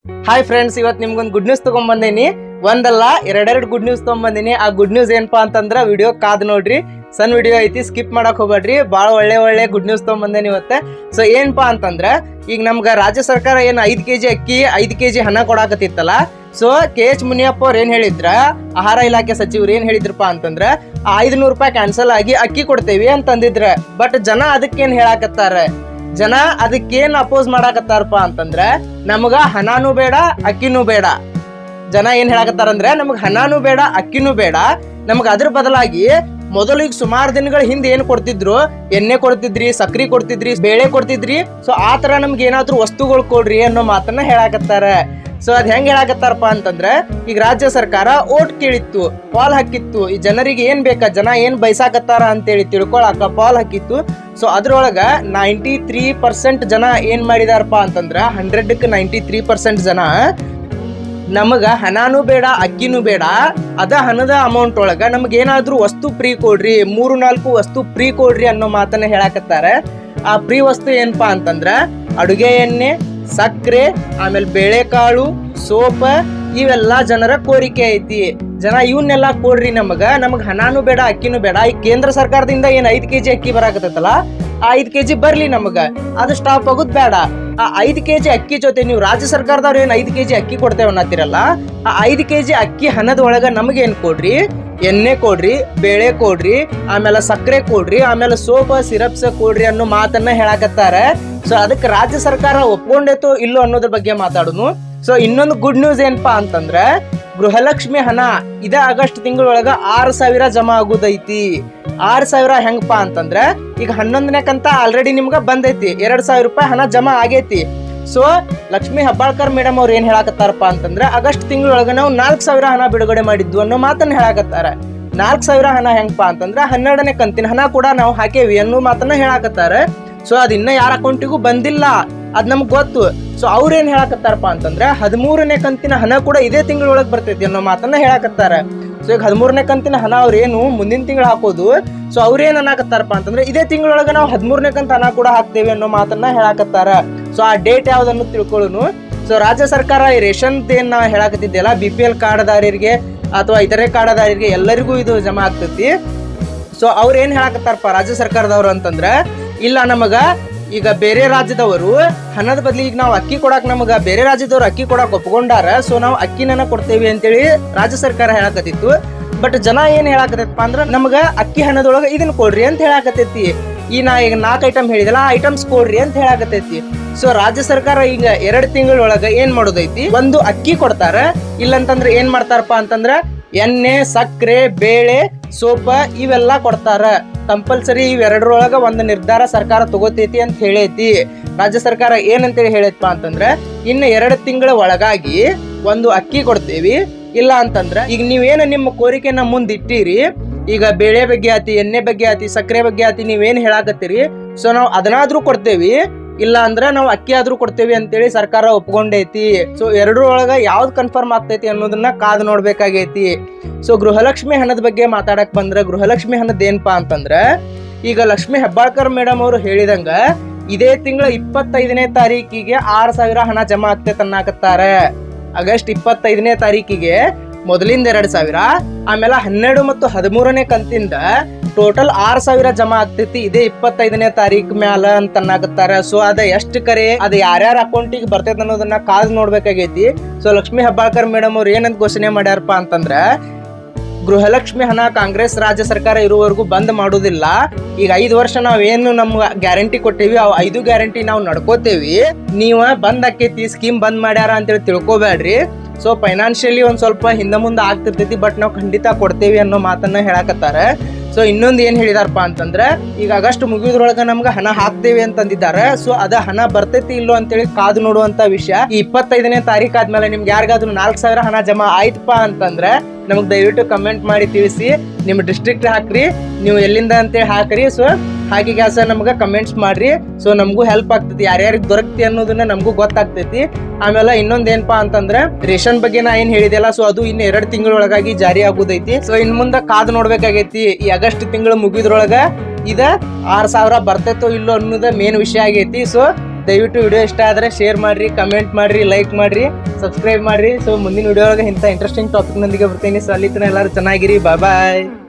Hi friends, ಇವತ್ತು ನಿಮ್ಗೊಂದು good news ತಗೊಂಡ್ಬಂದೇನಿ. ಒಂದಲ್ಲ ಎರಡೆರಡು ಗುಡ್ ನ್ಯೂಸ್ ತಗೊಂಡ್ಬಂದಿನಿ. ಆ ಗುಡ್ ನ್ಯೂಸ್ ಏನಪ್ಪಾ ಅಂತಂದ್ರೆ ವಿಡಿಯೋ ಕಾದ್ ನೋಡ್ರಿ. ಸಣ್ಣ ವಿಡಿಯೋ ಐತಿ, ಸ್ಕಿಪ್ ಮಾಡಕ್ ಹೋಗ್ಬೇಡ್ರಿ. ಭಾಳ ಒಳ್ಳೆ ಗುಡ್ ನ್ಯೂಸ್ ತಗೊಂಡ್ಬಂದೇನಿ ಇವತ್ತೆ. ಸೊ ಏನಪ್ಪಾ ಅಂತಂದ್ರೆ ಈಗ ನಮ್ಗೆ ರಾಜ್ಯ ಸರ್ಕಾರ ಏನು 5 kg ಅಕ್ಕಿ 5 kg ಹಣ ಕೊಡಾಕತ್ತಿತ್ತಲ್ಲ. ಸೊ KH ಮುನಿಯಪ್ಪ ಅವ್ರು ಏನ್ ಹೇಳಿದ್ರ, ಆಹಾರ ಇಲಾಖೆ ಸಚಿವರು ಏನ್ ಹೇಳಿದ್ರಪ್ಪ ಅಂತಂದ್ರ 500 ರೂಪಾಯಿ ಕ್ಯಾನ್ಸಲ್ ಆಗಿ ಅಕ್ಕಿ ಕೊಡ್ತೇವಿ ಅಂತಂದಿದ್ರ. ಬಟ್ ಜನ ಅದಕ್ಕೇನ್ ಹೇಳಾಕತ್ತಾರ, ಜನ ಅದಕ್ಕೇನ್ ಅಪೋಸ್ ಮಾಡಾಕತ್ತಾರಪ್ಪ ಅಂತಂದ್ರ ನಮಗ ಹಣಾನು ಬೇಡ ಅಕ್ಕಿನೂ ಬೇಡ. ಜನ ಏನ್ ಹೇಳಾಕತ್ತಾರಂದ್ರೆ ನಮಗ್ ಹಣಾನು ಬೇಡ ಅಕ್ಕಿನೂ ಬೇಡ, ನಮಗ್ ಅದ್ರ ಬದಲಾಗಿ ಮೊದಲು ಈಗ ಸುಮಾರು ದಿನಗಳ ಹಿಂದೆ ಏನ್ ಕೊಡ್ತಿದ್ರು, ಎಣ್ಣೆ ಕೊಡ್ತಿದ್ರಿ, ಸಕ್ರಿ ಕೊಡ್ತಿದ್ರಿ, ಬೇಳೆ ಕೊಡ್ತಿದ್ರಿ. ಸೊ ಆ ತರ ನಮ್ಗೆ ಏನಾದ್ರು ವಸ್ತುಗಳು ಕೊಡ್ರಿ ಅನ್ನೋ ಮಾತನ್ನ ಹೇಳಾಕತ್ತಾರ. ಸೊ ಅದ್ ಹೆಂಗ್ ಹೇಳಾಕತ್ತಾರಪ್ಪ ಅಂತಂದ್ರೆ ಈಗ ರಾಜ್ಯ ಸರ್ಕಾರ ಓಟ್ ಕೇಳಿತ್ತು, ಪಾಲ್ ಹಾಕಿತ್ತು, ಈ ಜನರಿಗೆ ಏನ್ ಬೇಕಾ, ಜನ ಏನ್ ಬಯಸಾಕತ್ತಾರ ಅಂತೇಳಿ ತಿಳ್ಕೊಳಕ ಪಾಲ್ ಹಾಕಿತ್ತು. ಸೊ ಅದ್ರೊಳಗ 93% ಜನ ಏನ್ ಮಾಡಿದಾರಪ್ಪ ಅಂತಂದ್ರ 100ಕ್ಕೆ 93% ಜನ ನಮಗ ಹಣಾನು ಬೇಡ ಅಕ್ಕಿನೂ ಬೇಡ, ಅದ ಹಣದ ಅಮೌಂಟ್ ಒಳಗ ನಮ್ಗೆ ಏನಾದ್ರೂ ವಸ್ತು ಫ್ರೀ ಕೊಡ್ರಿ, 3-4 ವಸ್ತು ಫ್ರೀ ಕೊಡ್ರಿ ಅನ್ನೋ ಮಾತನ್ನ ಹೇಳಾಕತ್ತಾರ. ಆ ಫ್ರೀ ವಸ್ತು ಏನಪ್ಪಾ ಅಂತಂದ್ರ ಅಡುಗೆ ಎಣ್ಣೆ, ಸಕ್ಕರೆ, ಆಮೇಲೆ ಬೇಳೆಕಾಳು, ಸೋಪ, ಇವೆಲ್ಲ ಜನರ ಕೋರಿಕೆ ಐತಿ. ಜನ ಇವನ್ನೆಲ್ಲ ಕೊಡ್ರಿ, ನಮಗ್ ಹಣಾನು ಬೇಡ ಅಕ್ಕಿನೂ ಬೇಡ. ಈ ಕೇಂದ್ರ ಸರ್ಕಾರದಿಂದ ಏನ್ 5 kg ಅಕ್ಕಿ ಬರಾಕತ್ತಲ್ಲ, ಆ 5 kg ಬರ್ಲಿ, ನಮಗ ಅದು ಸ್ಟಾಪ್ ಆಗುದ್ ಬೇಡ. ಆ 5 kg ಅಕ್ಕಿ ಜೊತೆ ನೀವು ರಾಜ್ಯ ಸರ್ಕಾರದವ್ರು ಏನ್ 5 kg ಅಕ್ಕಿ ಕೊಡ್ತೇವೆ ಅನ್ನತ್ತಿರಲ್ಲ, ಆ 5 kg ಅಕ್ಕಿ ಹಣದ ಒಳಗ ನಮಗೇನ್ ಕೊಡ್ರಿ, ಎಣ್ಣೆ ಕೊಡ್ರಿ, ಬೇಳೆ ಕೊಡ್ರಿ, ಆಮೇಲೆ ಸಕ್ಕರೆ ಕೊಡ್ರಿ, ಆಮೇಲೆ ಸೋಪ ಸಿರಪ್ಸ್ ಕೊಡ್ರಿ ಅನ್ನೋ ಮಾತನ್ನ ಹೇಳಾಕತ್ತಾರ. ಸೊ ಅದಕ್ಕೆ ರಾಜ್ಯ ಸರ್ಕಾರ ಒಪ್ಕೊಂಡೇತೋ ಇಲ್ಲೋ ಅನ್ನೋದ್ರ ಬಗ್ಗೆ ಮಾತಾಡುನು. ಸೊ ಇನ್ನೊಂದು ಗುಡ್ ನ್ಯೂಸ್ ಏನಪ್ಪಾ ಅಂತಂದ್ರ ಗೃಹಲಕ್ಷ್ಮಿ ಹಣ ಇದ ಆಗಸ್ಟ್ ತಿಂಗಳೊಳಗ 6,000 ಜಮಾ ಆಗುದೈತಿ. 6,000 ಹೆಂಗಪ್ಪಾ ಅಂತಂದ್ರ ಈಗ 11ನೇ ಕಂತ ಆಲ್ರೆಡಿ ನಿಮ್ಗ ಬಂದೈತಿ, 2,000 ರೂಪಾಯಿ ಹಣ ಜಮಾ ಆಗೈತಿ. ಸೊ ಲಕ್ಷ್ಮಿ ಹೆಬ್ಬಾಳ್ಕರ್ ಮೇಡಮ್ ಅವ್ರು ಏನ್ ಹೇಳಾಕತ್ತಾರಪ್ಪ ಅಂತಂದ್ರ ಆಗಸ್ಟ್ ತಿಂಗಳೊಳಗ ನಾವು 4,000 ಹಣ ಬಿಡುಗಡೆ ಮಾಡಿದ್ವು ಅನ್ನೋ ಮಾತನ್ನ ಹೇಳಾಕತ್ತಾರ. 4,000 ಹಣ ಹೆಂಗಪ್ಪಾ ಅಂತಂದ್ರ 12ನೇ ಕಂತಿನ ಹಣ ಕೂಡ ನಾವು ಹಾಕೇವಿ ಅನ್ನೋ ಮಾತನ್ನ ಹೇಳಾಕತ್ತಾರ. ಸೊ ಅದ್ ಇನ್ನ ಯಾರ ಅಕೌಂಟಿಗೂ ಬಂದಿಲ್ಲ, ಅದ್ ನಮ್ಗ್ ಗೊತ್ತು. ಸೊ ಅವ್ರೇನ್ ಹೇಳಾಕತ್ತಾರಪ್ಪ ಅಂತಂದ್ರ 13ನೇ ಕಂತಿನ ಹಣ ಕೂಡ ಇದೇ ತಿಂಗಳೊಳಗ್ ಬರ್ತೈತಿ ಅನ್ನೋ ಮಾತನ್ನ ಹೇಳಾಕತ್ತಾರ. ಸೊ ಈಗ 13ನೇ ಕಂತಿನ ಹಣ ಅವ್ರೇನು ಮುಂದಿನ ತಿಂಗಳು ಹಾಕೋದು. ಸೊ ಅವ್ರೇನ್ ಅನ್ನಕತ್ತಾರಪ್ಪ ಅಂತಂದ್ರೆ ಇದೇ ತಿಂಗಳೊಳಗ ನಾವು 13ನೇ ಕಂತ ಹಣ ಕೂಡ ಹಾಕ್ತೇವೆ ಅನ್ನೋ ಮಾತನ್ನ ಹೇಳಾಕತ್ತಾರ. ಸೊ ಆ ಡೇಟ್ ಯಾವ್ದನ್ನು ತಿಳ್ಕೊಳ್ಳೋನು. ಸೊ ರಾಜ್ಯ ಸರ್ಕಾರ ಈ ರೇಷನ್ ಏನ್ ನಾ ಹೇಳಾಕತ್ತಿದ್ದೆಲ್ಲ, BPL ಕಾರ್ಡ್ದಾರರಿಗೆ ಅಥವಾ ಇತರೆ ಕಾರ್ಡ್ದಾರರಿಗೆ ಎಲ್ಲರಿಗೂ ಇದು ಜಮಾ ಆಗ್ತೈತಿ. ಸೊ ಅವ್ರ ಏನ್ ಹೇಳಾಕತ್ತಾರಪ್ಪ ರಾಜ್ಯ ಸರ್ಕಾರದವ್ರು ಅಂತಂದ್ರ, ಇಲ್ಲ ನಮಗ ಈಗ ಬೇರೆ ರಾಜ್ಯದವರು ಹಣದ ಬದ್ಲಿ ಈಗ ನಾವು ಅಕ್ಕಿ ಕೊಡಾಕ್ ನಮಗ ಬೇರೆ ರಾಜ್ಯದವ್ರು ಅಕ್ಕಿ ಕೊಡಾಕ್ ಒಪ್ಕೊಂಡಾರ. ಸೊ ನಾವು ಅಕ್ಕಿನ ಕೊಡ್ತೇವಿ ಅಂತೇಳಿ ರಾಜ್ಯ ಸರ್ಕಾರ ಹೇಳಾಕತ್ತಿತ್ತು. ಬಟ್ ಜನ ಏನ್ ಹೇಳಾಕತ್ತೈತಪ್ಪ ಅಂದ್ರ ನಮಗ ಅಕ್ಕಿ ಹಣದೊಳಗ ಇದನ್ನ ಕೊಡ್ರಿ ಅಂತ ಹೇಳಾಕತ್ತೈತಿ. ಈ ನಾ ಈಗ 4 ಐಟಮ್ ಹೇಳಿದಲ್ಲ, ಆ ಐಟಮ್ಸ್ ಕೊಡ್ರಿ ಅಂತ ಹೇಳಾಕತ್ತೈತಿ. ಸೊ ರಾಜ್ಯ ಸರ್ಕಾರ ಈಗ 2 ತಿಂಗಳೊಳಗ ಏನ್ ಮಾಡೋದೈತಿ, ಒಂದು ಅಕ್ಕಿ ಕೊಡ್ತಾರ, ಇಲ್ಲಂತಂದ್ರ ಏನ್ ಮಾಡ್ತಾರಪ್ಪ ಅಂತಂದ್ರ ಎಣ್ಣೆ, ಸಕ್ಕರೆ, ಬೇಳೆ, ಸೋಪ ಇವೆಲ್ಲ ಕೊಡ್ತಾರ. ಕಂಪಲ್ಸರಿ ಇವೆರಡರೊಳಗ ಒಂದು ನಿರ್ಧಾರ ಸರ್ಕಾರ ತಗೋತೈತಿ ಅಂತ ಹೇಳೈತಿ. ರಾಜ್ಯ ಸರ್ಕಾರ ಏನಂತೇಳಿ ಹೇಳೈತಪ್ಪ ಅಂತಂದ್ರ ಇನ್ನು 2 ತಿಂಗಳ ಒಳಗಾಗಿ ಒಂದು ಅಕ್ಕಿ ಕೊಡ್ತೇವಿ, ಇಲ್ಲ ಅಂತಂದ್ರ ಈಗ ನೀವೇನು ನಿಮ್ಮ ಕೋರಿಕೆನ ಮುಂದಿಟ್ಟಿರಿ, ಈಗ ಬೇಳೆ ಬಗ್ಗೆ ಆತಿ, ಎಣ್ಣೆ ಬಗ್ಗೆ ಆತಿ, ಸಕ್ಕರೆ ಬಗ್ಗೆ ಆತಿ, ನೀವೇನ್ ಹೇಳಾಕತ್ತೀರಿ, ಸೊ ನಾವು ಅದನ್ನಾದ್ರೂ ಕೊಡ್ತೇವಿ, ಇಲ್ಲ ಅಂದ್ರ ನಾವು ಅಕ್ಕಿ ಆದ್ರೂ ಕೊಡ್ತೇವಿ ಅಂತೇಳಿ ಸರ್ಕಾರ ಒಪ್ಕೊಂಡೈತಿ. ಸೊ ಎರಡರೊಳಗ ಯಾವ್ದು ಕನ್ಫರ್ಮ್ ಆಗ್ತೈತಿ ಅನ್ನೋದನ್ನ ಕಾದು ನೋಡ್ಬೇಕಾಗೈತಿ. ಸೊ ಗೃಹಲಕ್ಷ್ಮಿ ಹಣದ ಬಗ್ಗೆ ಮಾತಾಡಕ್ ಬಂದ್ರ, ಗೃಹಲಕ್ಷ್ಮಿ ಹಣದ ಏನಪ್ಪಾ ಅಂತಂದ್ರ ಈಗ ಲಕ್ಷ್ಮಿ ಹೆಬ್ಬಾಳ್ಕರ್ ಮೇಡಮ್ ಅವರು ಹೇಳಿದಂಗ ಇದೇ ತಿಂಗಳ 25ನೇ ತಾರೀಕಿಗೆ 6,000 ಹಣ ಜಮಾ ಆಗ್ತೈತೆ ಅನ್ನಕತ್ತಾರ. ಆಗಸ್ಟ್ 25ನೇ ತಾರೀಕಿಗೆ ಮೊದಲಿಂದ 2,000, ಆಮೇಲೆ 12 ಮತ್ತು 13ನೇ ಕಂತಿಂದ ಟೋಟಲ್ 6,000 ಜಮಾ ಆಗ್ತೈತಿ ಇದೇ 25ನೇ ತಾರೀಕು ಮ್ಯಾಲ ಅಂತ ಅನ್ನಕತ್ತಾರ. ಸೊ ಅದ ಎಷ್ಟು ಕರೆ, ಅದ ಯಾರ್ಯಾರ ಅಕೌಂಟಿಗೆ ಬರ್ತೈತೆ ಅನ್ನೋದನ್ನ ಕಾದು ನೋಡ್ಬೇಕಾಗೈತಿ. ಸೊ ಲಕ್ಷ್ಮಿ ಹೆಬ್ಬಾಳ್ಕರ್ ಮೇಡಮ್ ಅವ್ರು ಏನಂತ ಘೋಷಣೆ ಮಾಡ್ಯಾರಪ್ಪ ಅಂತಂದ್ರ ಗೃಹಲಕ್ಷ್ಮಿ ಹಣ ಕಾಂಗ್ರೆಸ್ ರಾಜ್ಯ ಸರ್ಕಾರ ಇರುವವರೆಗೂ ಬಂದ್ ಮಾಡುದಿಲ್ಲ. ಈಗ 5 ವರ್ಷ ನಾವೇನು ನಮ್ಗ ಗ್ಯಾರಂಟಿ ಕೊಟ್ಟೇವಿ, ಅವ್ 5 ಗ್ಯಾರಂಟಿ ನಾವು ನಡ್ಕೋತೇವಿ. ನೀವ ಬಂದ್ ಆಕೈತಿ, ಸ್ಕೀಮ್ ಬಂದ್ ಮಾಡ್ಯಾರ ಅಂತೇಳಿ ತಿಳ್ಕೊಬೇಡ್ರಿ. ಸೊ ಫೈನಾನ್ಷಿಯಲಿ ಒಂದ್ ಸ್ವಲ್ಪ ಹಿಂದೆ ಮುಂದೆ ಆಗ್ತಿರ್ತೈತಿ, ಬಟ್ ನಾವು ಖಂಡಿತ ಕೊಡ್ತೇವಿ ಅನ್ನೋ ಮಾತನ್ನ ಹೇಳಾಕತ್ತಾರ. ಸೊ ಇನ್ನೊಂದು ಏನ್ ಹೇಳಿದಾರಪ್ಪ ಅಂತಂದ್ರೆ ಈಗ ಆಗಸ್ಟ್ ಮುಗಿಯೋದ್ರೊಳಗ ನಮ್ಗ ಹಣ ಹಾಕ್ತೇವೆ ಅಂತಂದಿದ್ದಾರೆ. ಸೊ ಅದ ಹಣ ಬರ್ತೈತಿ ಇಲ್ಲೋ ಅಂತೇಳಿ ಕಾದು ನೋಡುವಂತ ವಿಷಯ. ಈ 25ನೇ ತಾರೀಕು ಆದ್ಮೇಲೆ ನಿಮ್ಗೆ ಯಾರಿಗಾದ್ರೂ 4,000 ಹಣ ಜಮಾ ಆಯ್ತಪ್ಪ ಅಂತಂದ್ರೆ ನಮಗ್ ದಯವಿಟ್ಟು ಕಮೆಂಟ್ ಮಾಡಿ ತಿಳಿಸಿ. ನಿಮ್ಮ ಡಿಸ್ಟ್ರಿಕ್ಟ್ ಹಾಕ್ರಿ, ನೀವು ಎಲ್ಲಿಂದ ಅಂತೇಳಿ ಹಾಕ್ರಿ. ಸೊ ಹಾಗೆ ಗ್ಯಾಸ ನಮ್ಗ ಕಮೆಂಟ್ಸ್ ಮಾಡ್ರಿ. ಸೊ ನಮಗೂ ಹೆಲ್ಪ್ ಆಗ್ತೈತಿ, ಯಾರ್ಯಾರಿಗೆ ದೊರಕ್ತಿ ಅನ್ನೋದನ್ನ ನಮಗೂ ಗೊತ್ತಾಗ್ತೈತಿ. ಆಮೇಲೆ ಇನ್ನೊಂದ್ ಏನಪ್ಪಾ ಅಂತಂದ್ರೆ ರೇಷನ್ ಬಗ್ಗೆ ನಾ ಏನ್ ಹೇಳಿದೆಲ್ಲ, ಸೊ ಅದು ಇನ್ನು 2 ತಿಂಗಳೊಳಗಾಗಿ ಜಾರಿ ಆಗುದೈತಿ. ಸೊ ಇನ್ ಮುಂದ ಕಾದು ನೋಡ್ಬೇಕಾಗೈತಿ. ಈ ಆಗಸ್ಟ್ ತಿಂಗಳು ಮುಗಿದ್ರೊಳಗ ಇದ 6,000 ಬರ್ತೈತೋ ಇಲ್ಲೋ ಅನ್ನೋದ ಮೇನ್ ವಿಷಯ ಆಗೈತಿ. ಸೊ ದಯವಿಟ್ಟು ವಿಡಿಯೋ ಇಷ್ಟ ಆದರೆ ಶೇರ್ ಮಾಡಿರಿ, ಕಮೆಂಟ್ ಮಾಡಿರಿ, ಲೈಕ್ ಮಾಡಿರಿ, ಸಬ್ಸ್ಕ್ರೈಬ್ ಮಾಡಿರಿ. ಸೊ ಮುಂದಿನ ವಿಡಿಯೋ ಒಳಗೆ ಇಂಥ ಇಂಟ್ರೆಸ್ಟಿಂಗ್ ಟಾಪಿಕ್ನೊಂದಿಗೆ ಬರ್ತೀನಿ. ಸೊ ಅಲ್ಲಿ ತನಕ ಎಲ್ಲರೂ ಚೆನ್ನಾಗಿರಿ. ಬಾಯ್.